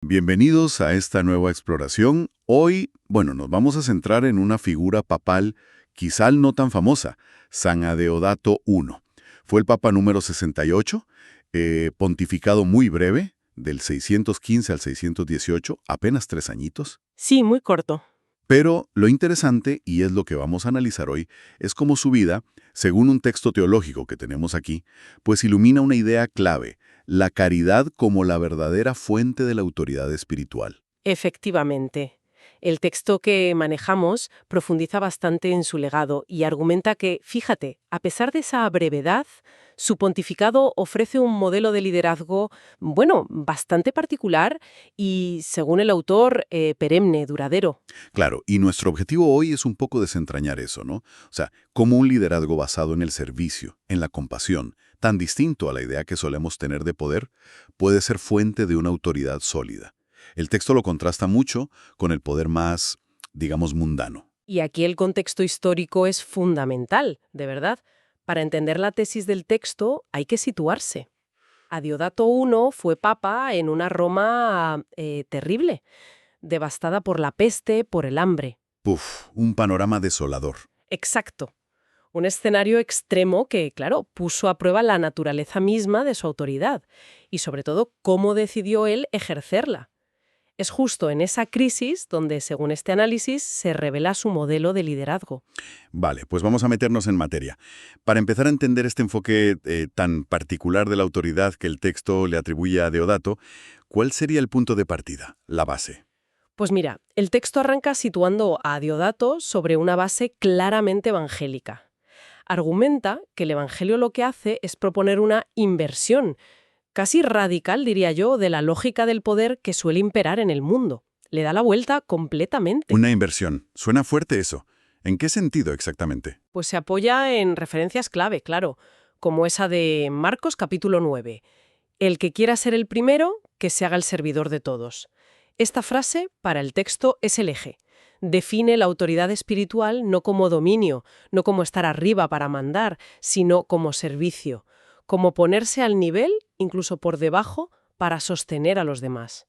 Bienvenidos a esta nueva exploración. Hoy, nos vamos a centrar en una figura papal quizá no tan famosa, San Adeodato I. Fue el papa número 68, pontificado muy breve, del 615 al 618, apenas 3 añitos. Sí, muy corto. Pero lo interesante, y es lo que vamos a analizar hoy, es cómo su vida, según un texto teológico que tenemos aquí, pues ilumina una idea clave: la caridad como la verdadera fuente de la autoridad espiritual. Efectivamente. El texto que manejamos profundiza bastante en su legado y argumenta que, fíjate, a pesar de esa brevedad, su pontificado ofrece un modelo de liderazgo, bastante particular y, según el autor, perenne, duradero. Claro, y nuestro objetivo hoy es un poco desentrañar eso, ¿no? O sea, cómo un liderazgo basado en el servicio, en la compasión, tan distinto a la idea que solemos tener de poder, puede ser fuente de una autoridad sólida. El texto lo contrasta mucho con el poder más, digamos, mundano. Y aquí el contexto histórico es fundamental, de verdad. Para entender la tesis del texto hay que situarse. Adeodato I fue papa en una Roma terrible, devastada por la peste, por el hambre. Puf, un panorama desolador. Exacto. Un escenario extremo que, claro, puso a prueba la naturaleza misma de su autoridad y, sobre todo, cómo decidió él ejercerla. Es justo en esa crisis donde, según este análisis, se revela su modelo de liderazgo. Vale, pues vamos a meternos en materia. Para empezar a entender este enfoque tan particular de la autoridad que el texto le atribuye a Deodato, ¿cuál sería el punto de partida, la base? Pues mira, el texto arranca situando a Adeodato sobre una base claramente evangélica. Argumenta que el Evangelio lo que hace es proponer una inversión, casi radical, diría yo, de la lógica del poder que suele imperar en el mundo. Le da la vuelta completamente. Una inversión. Suena fuerte eso. ¿En qué sentido exactamente? Pues se apoya en referencias clave, claro, como esa de Marcos capítulo 9. El que quiera ser el primero, que se haga el servidor de todos. Esta frase, para el texto, es el eje. Define la autoridad espiritual no como dominio, no como estar arriba para mandar, sino como servicio, como ponerse al nivel, incluso por debajo, para sostener a los demás.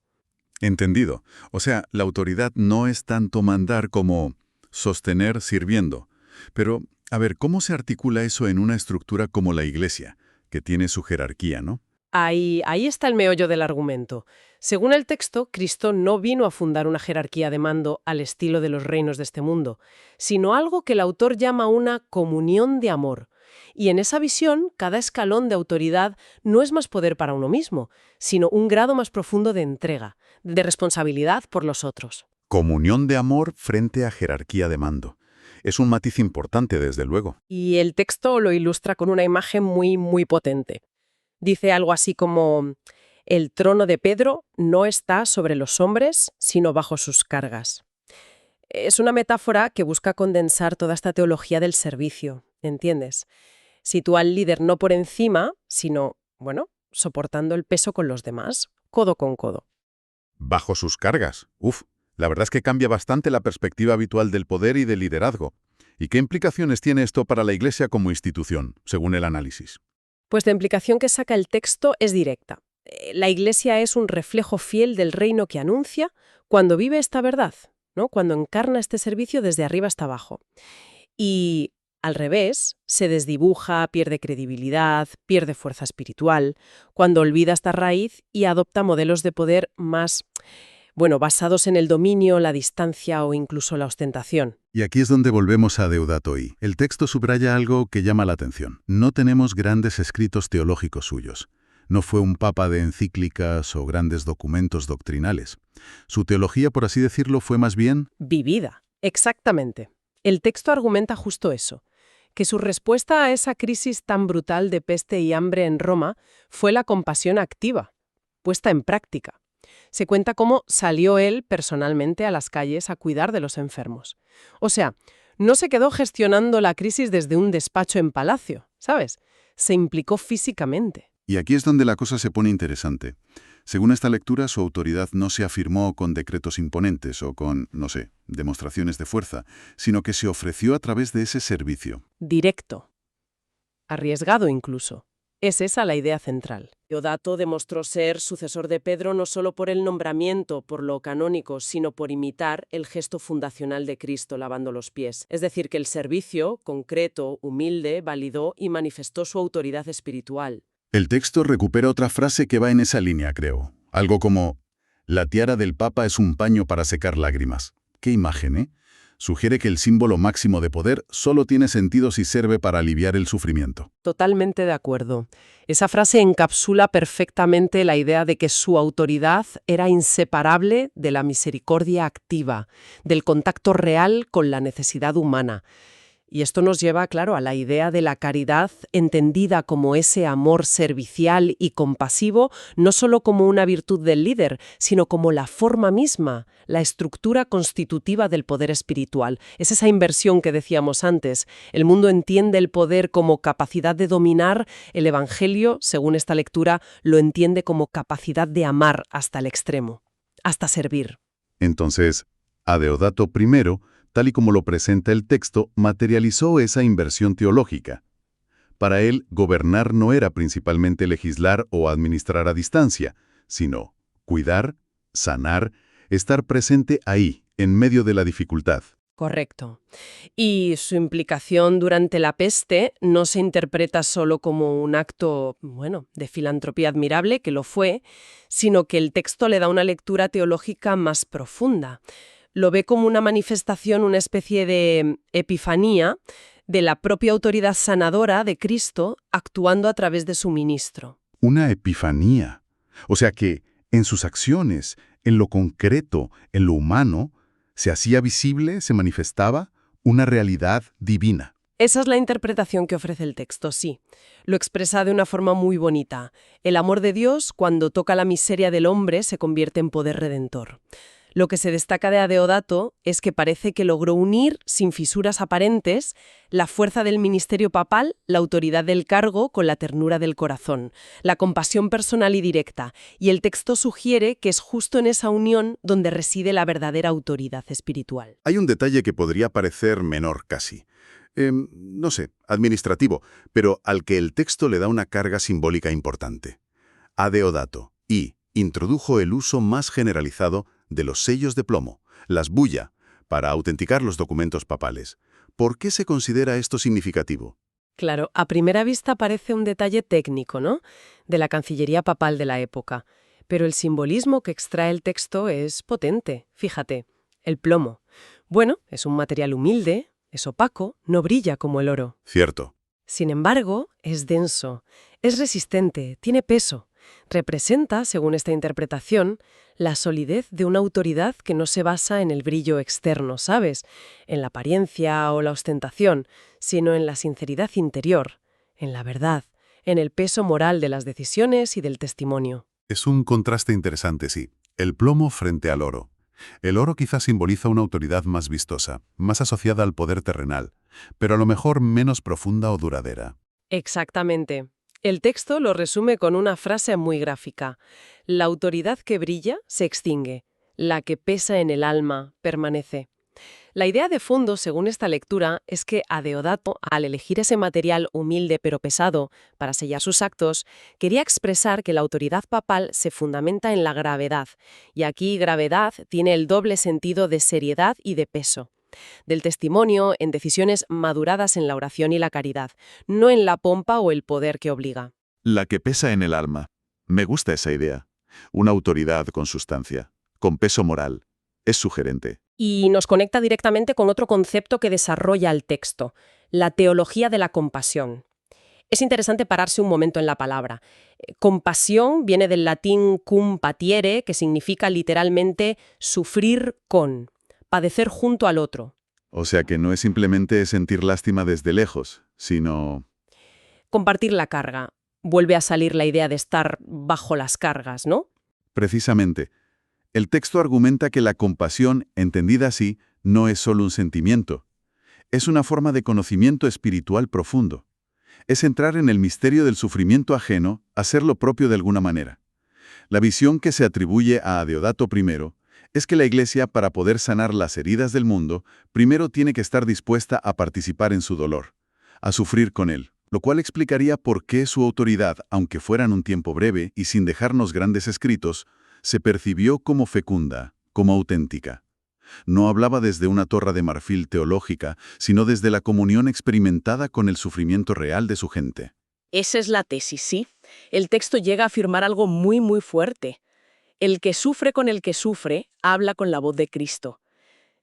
Entendido. O sea, la autoridad no es tanto mandar como sostener sirviendo. Pero, a ver, ¿cómo se articula eso en una estructura como la Iglesia, que tiene su jerarquía, ¿no? Ahí está el meollo del argumento. Según el texto, Cristo no vino a fundar una jerarquía de mando al estilo de los reinos de este mundo, sino algo que el autor llama una comunión de amor. Y en esa visión, cada escalón de autoridad no es más poder para uno mismo, sino un grado más profundo de entrega, de responsabilidad por los otros. Comunión de amor frente a jerarquía de mando. Es un matiz importante, desde luego. Y el texto lo ilustra con una imagen muy, muy potente. Dice algo así como: el trono de Pedro no está sobre los hombres, sino bajo sus cargas. Es una metáfora que busca condensar toda esta teología del servicio, ¿entiendes? Sitúa al líder no por encima, sino, soportando el peso con los demás, codo con codo. Bajo sus cargas. Uf, la verdad es que cambia bastante la perspectiva habitual del poder y del liderazgo. ¿Y qué implicaciones tiene esto para la Iglesia como institución, según el análisis? Pues la implicación que saca el texto es directa. La Iglesia es un reflejo fiel del reino que anuncia cuando vive esta verdad, ¿no? Cuando encarna este servicio desde arriba hasta abajo. Y, al revés, se desdibuja, pierde credibilidad, pierde fuerza espiritual, cuando olvida esta raíz y adopta modelos de poder más, basados en el dominio, la distancia o incluso la ostentación. Y aquí es donde volvemos a Deodato I. El texto subraya algo que llama la atención. No tenemos grandes escritos teológicos suyos. No fue un papa de encíclicas o grandes documentos doctrinales. Su teología, por así decirlo, fue más bien Vivida. Exactamente. El texto argumenta justo eso, que su respuesta a esa crisis tan brutal de peste y hambre en Roma fue la compasión activa, puesta en práctica. Se cuenta cómo salió él personalmente a las calles a cuidar de los enfermos. O sea, no se quedó gestionando la crisis desde un despacho en palacio, ¿sabes? Se implicó físicamente. Y aquí es donde la cosa se pone interesante. Según esta lectura, su autoridad no se afirmó con decretos imponentes o con, demostraciones de fuerza, sino que se ofreció a través de ese servicio. Directo. Arriesgado incluso. Es esa la idea central. Deodato demostró ser sucesor de Pedro no solo por el nombramiento, por lo canónico, sino por imitar el gesto fundacional de Cristo lavando los pies. Es decir, que el servicio, concreto, humilde, validó y manifestó su autoridad espiritual. El texto recupera otra frase que va en esa línea, creo. Algo como, la tiara del Papa es un paño para secar lágrimas. Qué imagen, ¿eh? Sugiere que el símbolo máximo de poder solo tiene sentido si sirve para aliviar el sufrimiento. Totalmente de acuerdo. Esa frase encapsula perfectamente la idea de que su autoridad era inseparable de la misericordia activa, del contacto real con la necesidad humana. Y esto nos lleva, claro, a la idea de la caridad entendida como ese amor servicial y compasivo, no solo como una virtud del líder, sino como la forma misma, la estructura constitutiva del poder espiritual. Es esa inversión que decíamos antes. El mundo entiende el poder como capacidad de dominar, el Evangelio, según esta lectura, lo entiende como capacidad de amar hasta el extremo, hasta servir. Entonces, a Deodato I, tal y como lo presenta el texto, materializó esa inversión teológica. Para él, gobernar no era principalmente legislar o administrar a distancia, sino cuidar, sanar, estar presente ahí, en medio de la dificultad. Correcto. Y su implicación durante la peste no se interpreta solo como un acto, de filantropía admirable, que lo fue, sino que el texto le da una lectura teológica más profunda. Lo ve como una manifestación, una especie de epifanía de la propia autoridad sanadora de Cristo actuando a través de su ministro. Una epifanía. O sea que, en sus acciones, en lo concreto, en lo humano, se hacía visible, se manifestaba una realidad divina. Esa es la interpretación que ofrece el texto, sí. Lo expresa de una forma muy bonita. El amor de Dios, cuando toca la miseria del hombre, se convierte en poder redentor. Lo que se destaca de Adeodato es que parece que logró unir, sin fisuras aparentes, la fuerza del ministerio papal, la autoridad del cargo, con la ternura del corazón, la compasión personal y directa, y el texto sugiere que es justo en esa unión donde reside la verdadera autoridad espiritual. Hay un detalle que podría parecer menor casi. No sé, administrativo, pero al que el texto le da una carga simbólica importante. Adeodato introdujo el uso más generalizado de los sellos de plomo, las bulla, para autenticar los documentos papales. ¿Por qué se considera esto significativo? Claro, a primera vista parece un detalle técnico, ¿no? De la Cancillería papal de la época. Pero el simbolismo que extrae el texto es potente. Fíjate, el plomo. Bueno, es un material humilde, es opaco, no brilla como el oro. Cierto. Sin embargo, es denso, es resistente, tiene peso. Representa, según esta interpretación, la solidez de una autoridad que no se basa en el brillo externo, ¿sabes? En la apariencia o la ostentación, sino en la sinceridad interior, en la verdad, en el peso moral de las decisiones y del testimonio. Es un contraste interesante, sí. El plomo frente al oro. El oro quizás simboliza una autoridad más vistosa, más asociada al poder terrenal, pero a lo mejor menos profunda o duradera. Exactamente. El texto lo resume con una frase muy gráfica. La autoridad que brilla se extingue, la que pesa en el alma permanece. La idea de fondo, según esta lectura, es que Adeodato, al elegir ese material humilde pero pesado para sellar sus actos, quería expresar que la autoridad papal se fundamenta en la gravedad, y aquí gravedad tiene el doble sentido de seriedad y de peso. Del testimonio en decisiones maduradas en la oración y la caridad, no en la pompa o el poder que obliga. La que pesa en el alma. Me gusta esa idea. Una autoridad con sustancia, con peso moral. Es sugerente. Y nos conecta directamente con otro concepto que desarrolla el texto, la teología de la compasión. Es interesante pararse un momento en la palabra. Compasión viene del latín cum patiere, que significa literalmente sufrir con, padecer junto al otro. O sea que no es simplemente sentir lástima desde lejos, sino... Compartir la carga. Vuelve a salir la idea de estar bajo las cargas, ¿no? Precisamente. El texto argumenta que la compasión, entendida así, no es solo un sentimiento. Es una forma de conocimiento espiritual profundo. Es entrar en el misterio del sufrimiento ajeno, hacerlo propio de alguna manera. La visión que se atribuye a Adeodato I es que la Iglesia, para poder sanar las heridas del mundo, primero tiene que estar dispuesta a participar en su dolor, a sufrir con él. Lo cual explicaría por qué su autoridad, aunque fuera en un tiempo breve y sin dejarnos grandes escritos, se percibió como fecunda, como auténtica. No hablaba desde una torre de marfil teológica, sino desde la comunión experimentada con el sufrimiento real de su gente. Esa es la tesis, sí. El texto llega a afirmar algo muy, muy fuerte. El que sufre con el que sufre habla con la voz de Cristo.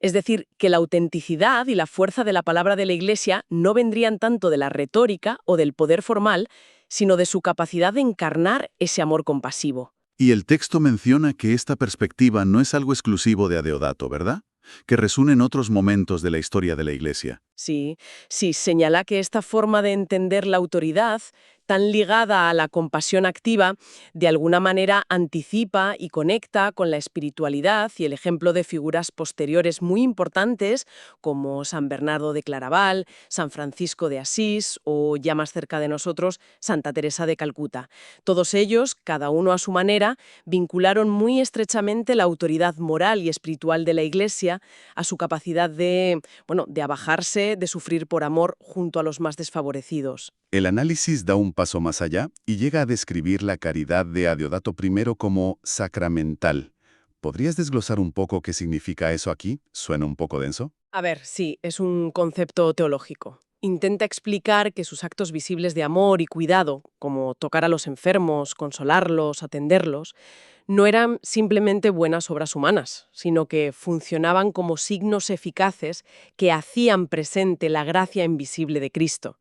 Es decir, que la autenticidad y la fuerza de la palabra de la Iglesia no vendrían tanto de la retórica o del poder formal, sino de su capacidad de encarnar ese amor compasivo. Y el texto menciona que esta perspectiva no es algo exclusivo de Adeodato, ¿verdad? Que resuena en otros momentos de la historia de la Iglesia. Sí, sí, señala que esta forma de entender la autoridad, tan ligada a la compasión activa, de alguna manera anticipa y conecta con la espiritualidad y el ejemplo de figuras posteriores muy importantes como San Bernardo de Claraval, San Francisco de Asís o, ya más cerca de nosotros, Santa Teresa de Calcuta. Todos ellos, cada uno a su manera, vincularon muy estrechamente la autoridad moral y espiritual de la Iglesia a su capacidad de abajarse, de sufrir por amor junto a los más desfavorecidos. El análisis da un paso más allá y llega a describir la caridad de Adeodato I como sacramental. ¿Podrías desglosar un poco qué significa eso aquí? ¿Suena un poco denso? A ver, sí, es un concepto teológico. Intenta explicar que sus actos visibles de amor y cuidado, como tocar a los enfermos, consolarlos, atenderlos, no eran simplemente buenas obras humanas, sino que funcionaban como signos eficaces que hacían presente la gracia invisible de Cristo.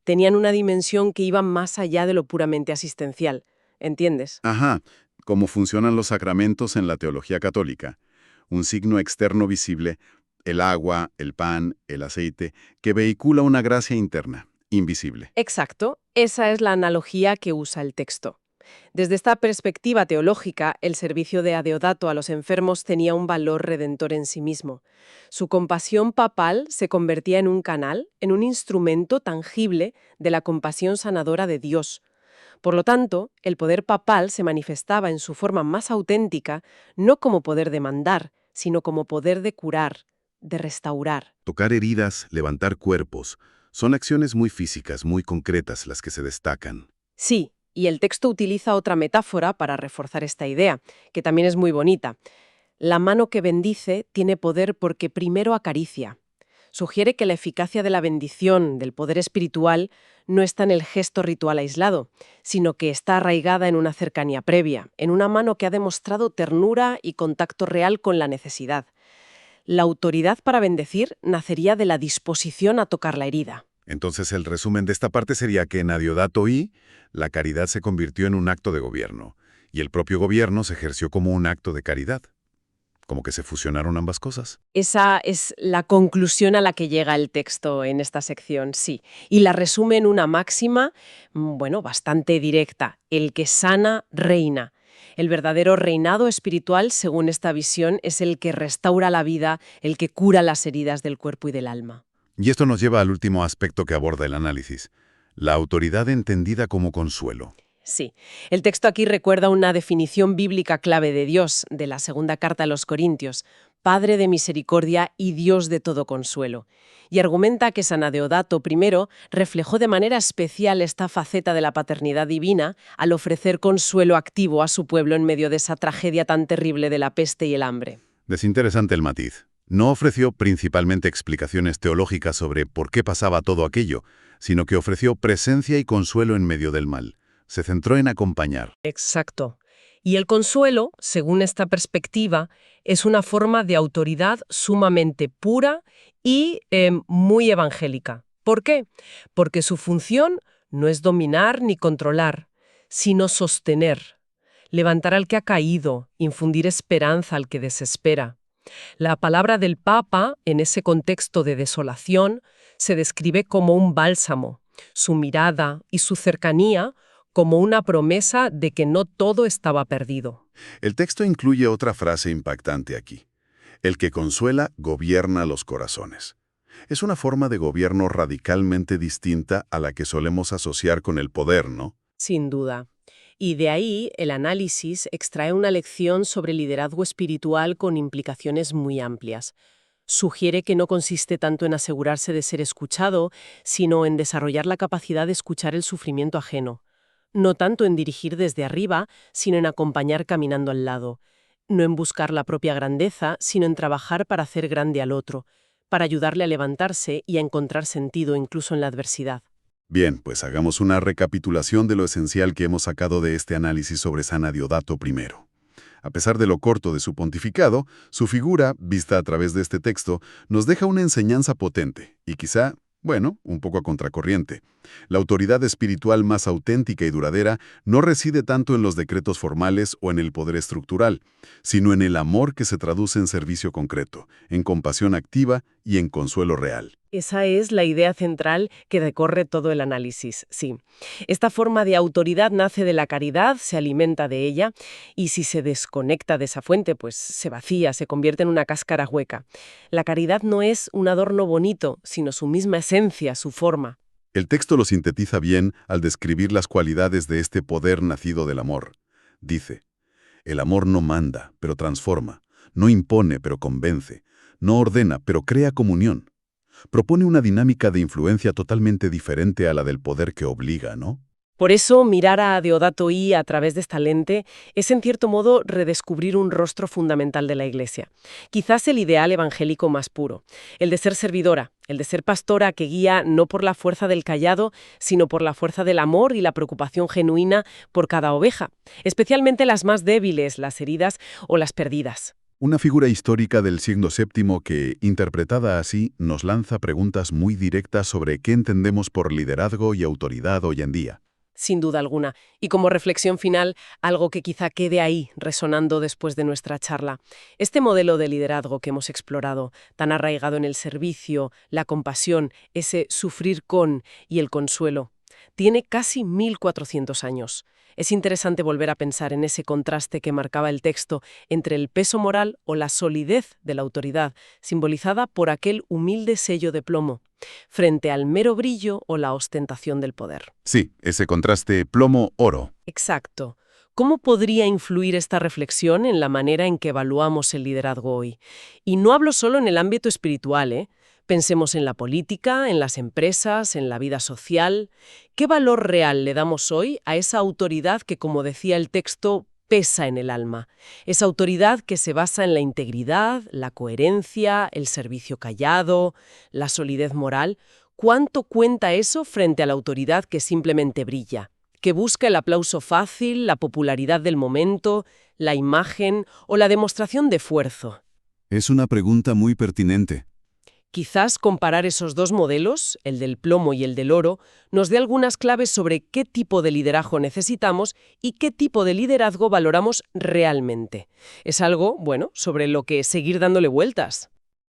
Tenían una dimensión que iba más allá de lo puramente asistencial, ¿entiendes? Ajá, cómo funcionan los sacramentos en la teología católica. Un signo externo visible, el agua, el pan, el aceite, que vehicula una gracia interna, invisible. Exacto, esa es la analogía que usa el texto. Desde esta perspectiva teológica, el servicio de Adeodato a los enfermos tenía un valor redentor en sí mismo. Su compasión papal se convertía en un canal, en un instrumento tangible de la compasión sanadora de Dios. Por lo tanto, el poder papal se manifestaba en su forma más auténtica, no como poder de mandar, sino como poder de curar, de restaurar. Tocar heridas, levantar cuerpos, son acciones muy físicas, muy concretas las que se destacan. Sí, y el texto utiliza otra metáfora para reforzar esta idea, que también es muy bonita. La mano que bendice tiene poder porque primero acaricia. Sugiere que la eficacia de la bendición, del poder espiritual, no está en el gesto ritual aislado, sino que está arraigada en una cercanía previa, en una mano que ha demostrado ternura y contacto real con la necesidad. La autoridad para bendecir nacería de la disposición a tocar la herida. Entonces el resumen de esta parte sería que en Adeodato I, la caridad se convirtió en un acto de gobierno, y el propio gobierno se ejerció como un acto de caridad. Como que se fusionaron ambas cosas. Esa es la conclusión a la que llega el texto en esta sección, sí. Y la resume en una máxima, bastante directa. El que sana, reina. El verdadero reinado espiritual, según esta visión, es el que restaura la vida, el que cura las heridas del cuerpo y del alma. Y esto nos lleva al último aspecto que aborda el análisis, la autoridad entendida como consuelo. Sí, el texto aquí recuerda una definición bíblica clave de Dios, de la segunda carta a los Corintios, Padre de misericordia y Dios de todo consuelo. Y argumenta que San Adeodato I reflejó de manera especial esta faceta de la paternidad divina al ofrecer consuelo activo a su pueblo en medio de esa tragedia tan terrible de la peste y el hambre. Desinteresante el matiz. No ofreció principalmente explicaciones teológicas sobre por qué pasaba todo aquello, sino que ofreció presencia y consuelo en medio del mal. Se centró en acompañar. Exacto. Y el consuelo, según esta perspectiva, es una forma de autoridad sumamente pura y muy evangélica. ¿Por qué? Porque su función no es dominar ni controlar, sino sostener, levantar al que ha caído, infundir esperanza al que desespera. La palabra del Papa, en ese contexto de desolación, se describe como un bálsamo, su mirada y su cercanía como una promesa de que no todo estaba perdido. El texto incluye otra frase impactante aquí. El que consuela gobierna los corazones. Es una forma de gobierno radicalmente distinta a la que solemos asociar con el poder, ¿no? Sin duda. Y de ahí el análisis extrae una lección sobre liderazgo espiritual con implicaciones muy amplias. Sugiere que no consiste tanto en asegurarse de ser escuchado, sino en desarrollar la capacidad de escuchar el sufrimiento ajeno. No tanto en dirigir desde arriba, sino en acompañar caminando al lado. No en buscar la propia grandeza, sino en trabajar para hacer grande al otro, para ayudarle a levantarse y a encontrar sentido incluso en la adversidad. Bien, pues hagamos una recapitulación de lo esencial que hemos sacado de este análisis sobre San Adeodato I. A pesar de lo corto de su pontificado, su figura, vista a través de este texto, nos deja una enseñanza potente y quizá, bueno, un poco a contracorriente. La autoridad espiritual más auténtica y duradera no reside tanto en los decretos formales o en el poder estructural, sino en el amor que se traduce en servicio concreto, en compasión activa y en consuelo real. Esa es la idea central que recorre todo el análisis, sí. Esta forma de autoridad nace de la caridad, se alimenta de ella, y si se desconecta de esa fuente, pues se vacía, se convierte en una cáscara hueca. La caridad no es un adorno bonito, sino su misma esencia, su forma. El texto lo sintetiza bien al describir las cualidades de este poder nacido del amor. Dice, el amor no manda, pero transforma, no impone, pero convence, no ordena, pero crea comunión. Propone una dinámica de influencia totalmente diferente a la del poder que obliga, ¿no? Por eso, mirar a Deodato I a través de esta lente es, en cierto modo, redescubrir un rostro fundamental de la Iglesia. Quizás el ideal evangélico más puro, el de ser servidora, el de ser pastora que guía no por la fuerza del cayado, sino por la fuerza del amor y la preocupación genuina por cada oveja, especialmente las más débiles, las heridas o las perdidas. Una figura histórica del siglo VII que, interpretada así, nos lanza preguntas muy directas sobre qué entendemos por liderazgo y autoridad hoy en día. Sin duda alguna. Y como reflexión final, algo que quizá quede ahí, resonando después de nuestra charla. Este modelo de liderazgo que hemos explorado, tan arraigado en el servicio, la compasión, ese sufrir con y el consuelo, tiene casi 1400 años. Es interesante volver a pensar en ese contraste que marcaba el texto entre el peso moral o la solidez de la autoridad, simbolizada por aquel humilde sello de plomo, frente al mero brillo o la ostentación del poder. Sí, ese contraste plomo-oro. Exacto. ¿Cómo podría influir esta reflexión en la manera en que evaluamos el liderazgo hoy? Y no hablo solo en el ámbito espiritual, ¿eh? Pensemos en la política, en las empresas, en la vida social. ¿Qué valor real le damos hoy a esa autoridad que, como decía el texto, pesa en el alma? Esa autoridad que se basa en la integridad, la coherencia, el servicio callado, la solidez moral. ¿Cuánto cuenta eso frente a la autoridad que simplemente brilla? Que busca el aplauso fácil, la popularidad del momento, la imagen o la demostración de esfuerzo. Es una pregunta muy pertinente. Quizás comparar esos dos modelos, el del plomo y el del oro, nos dé algunas claves sobre qué tipo de liderazgo necesitamos y qué tipo de liderazgo valoramos realmente. Es algo, bueno, sobre lo que seguir dándole vueltas.